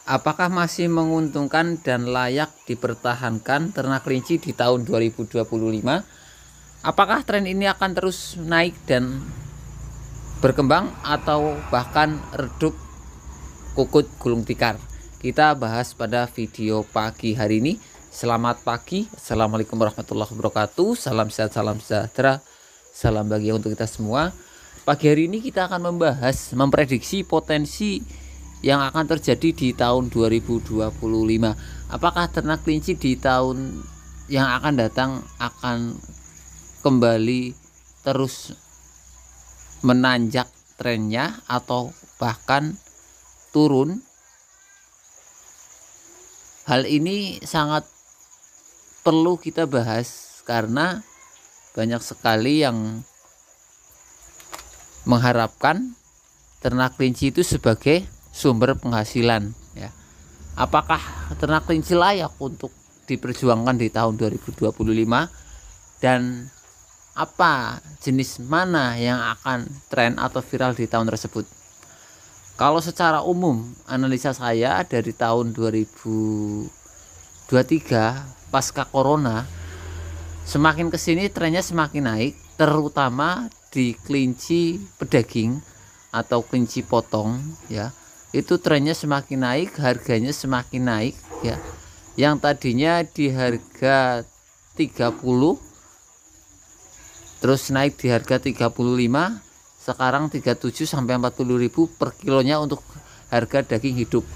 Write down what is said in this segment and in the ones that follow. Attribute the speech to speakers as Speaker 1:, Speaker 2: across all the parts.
Speaker 1: Apakah masih menguntungkan dan layak dipertahankan ternak kelinci di tahun 2025? Apakah tren ini akan terus naik dan berkembang atau bahkan redup kukut gulung tikar? Kita bahas pada video pagi hari ini. Selamat pagi, assalamualaikum warahmatullahi wabarakatuh. Salam sehat, salam sejahtera, salam bahagia untuk kita semua. Pagi hari ini kita akan memprediksi potensi yang akan terjadi di tahun 2025. Apakah ternak kelinci di tahun yang akan datang akan kembali terus menanjak trennya atau bahkan turun? Hal ini sangat perlu kita bahas karena banyak sekali yang mengharapkan ternak kelinci itu sebagai sumber penghasilan, ya. Apakah ternak kelinci layak untuk diperjuangkan di tahun 2025 dan apa jenis mana yang akan tren atau viral di tahun tersebut? Kalau secara umum analisa saya dari tahun 2023 pasca corona, semakin kesini trennya semakin naik, terutama di kelinci pedaging atau kelinci potong, ya. Itu trennya semakin naik, harganya semakin naik, ya. Yang tadinya di harga 30 terus naik di harga 35, sekarang 37 sampai 40.000 per kilonya untuk harga daging hidup.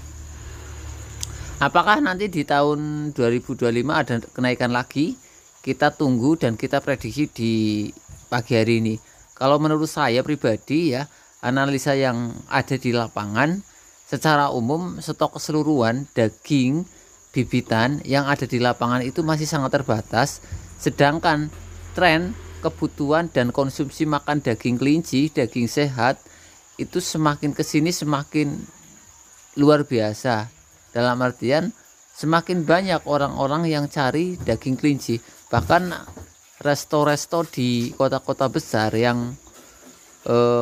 Speaker 1: Apakah nanti di tahun 2025 ada kenaikan lagi? Kita tunggu dan kita prediksi di pagi hari ini. Kalau menurut saya pribadi, ya, analisa yang ada di lapangan, secara umum stok keseluruhan daging bibitan yang ada di lapangan itu masih sangat terbatas, sedangkan tren kebutuhan dan konsumsi makan daging kelinci, daging sehat itu semakin kesini semakin luar biasa. Dalam artian semakin banyak orang-orang yang cari daging kelinci, bahkan resto-resto di kota-kota besar yang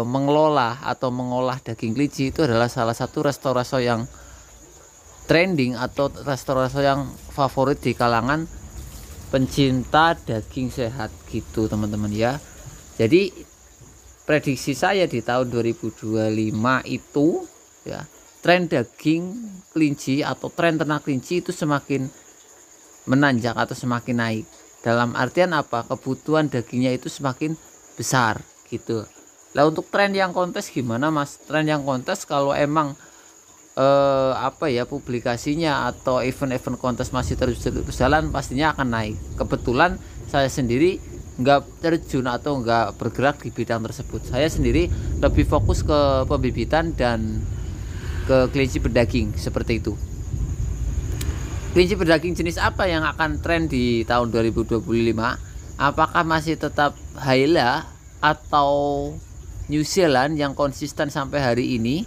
Speaker 1: mengelola atau mengolah daging kelinci itu adalah salah satu resto-resto yang trending atau resto-resto yang favorit di kalangan pencinta daging sehat gitu, teman-teman, ya. Jadi prediksi saya di tahun 2025 itu, ya, tren daging kelinci atau tren ternak kelinci itu semakin menanjak atau semakin naik. Dalam artian apa? Kebutuhan dagingnya itu semakin besar gitu. Lah untuk tren yang kontes gimana, Mas? Tren yang kontes kalau emang publikasinya atau event-event kontes masih terus berjalan pastinya akan naik. Kebetulan saya sendiri nggak terjun atau nggak bergerak di bidang tersebut. Saya sendiri lebih fokus ke pembibitan dan ke kelinci berdaging seperti itu. Kelinci berdaging jenis apa yang akan tren di tahun 2025? Apakah masih tetap Haila atau New Zealand yang konsisten sampai hari ini?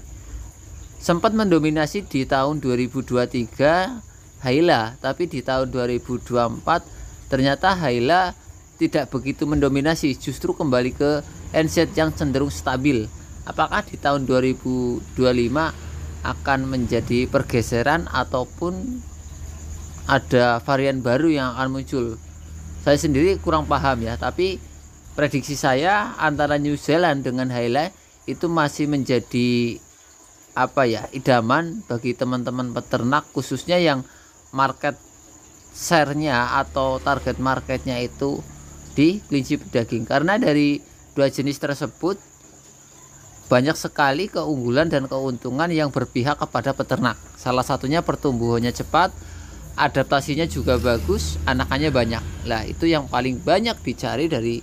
Speaker 1: Sempat mendominasi di tahun 2023 Haila, tapi di tahun 2024 ternyata Haila tidak begitu mendominasi, justru kembali ke NZ yang cenderung stabil. Apakah di tahun 2025 akan menjadi pergeseran ataupun ada varian baru yang akan muncul? Saya sendiri kurang paham, ya, tapi prediksi saya antara New Zealand dengan Haila itu masih menjadi idaman bagi teman-teman peternak, khususnya yang market share-nya atau target marketnya itu di kelinci pedaging. Karena dari dua jenis tersebut banyak sekali keunggulan dan keuntungan yang berpihak kepada peternak. Salah satunya pertumbuhannya cepat, adaptasinya juga bagus, anakannya banyak. Lah itu yang paling banyak dicari dari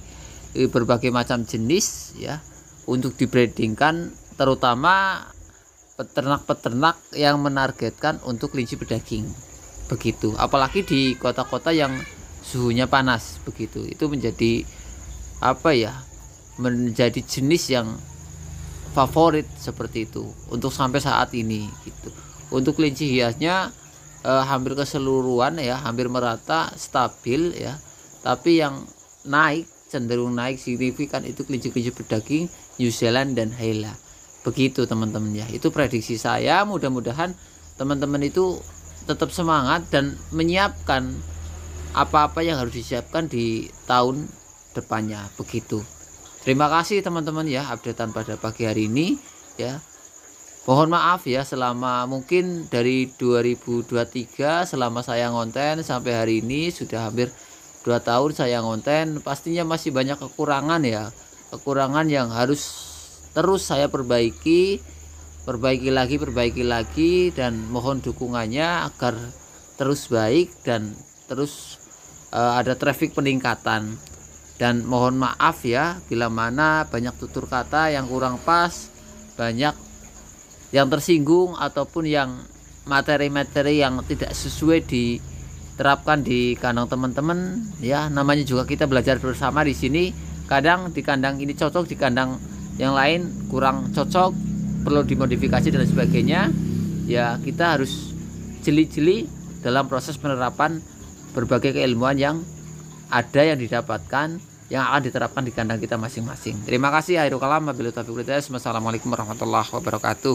Speaker 1: berbagai macam jenis, ya, untuk dibreedingkan, terutama peternak-peternak yang menargetkan untuk kelinci pedaging begitu. Apalagi di kota-kota yang suhunya panas begitu, itu menjadi menjadi jenis yang favorit seperti itu untuk sampai saat ini gitu. Untuk kelinci hiasnya hampir keseluruhan, ya, hampir merata stabil, ya, tapi yang cenderung naik signifikan itu kelinci-kelinci pedaging New Zealand dan Haila. Begitu teman-teman, ya. Itu prediksi saya, mudah-mudahan teman-teman itu tetap semangat dan menyiapkan apa-apa yang harus disiapkan di tahun depannya begitu. Terima kasih teman-teman ya updatean pada pagi hari ini ya. Mohon maaf ya selama mungkin dari 2023 selama saya ngonten sampai hari ini sudah hampir 2 tahun saya ngonten, pastinya masih banyak kekurangan ya. Kekurangan yang harus terus saya perbaiki lagi dan mohon dukungannya agar terus baik dan terus ada traffic peningkatan. Dan mohon maaf ya bila mana banyak tutur kata yang kurang pas, banyak yang tersinggung ataupun yang materi-materi yang tidak sesuai diterapkan di kandang teman-teman ya. Namanya juga kita belajar bersama di sini. Kadang di kandang ini cocok, di kandang yang lain kurang cocok, perlu dimodifikasi dan sebagainya. Ya, kita harus jeli-jeli dalam proses penerapan berbagai keilmuan yang ada yang didapatkan, yang akan diterapkan di kandang kita masing-masing. Terima kasih. Akhirul kalam, wabillahi taufiq wal hidayah. Wassalamualaikum warahmatullahi wabarakatuh.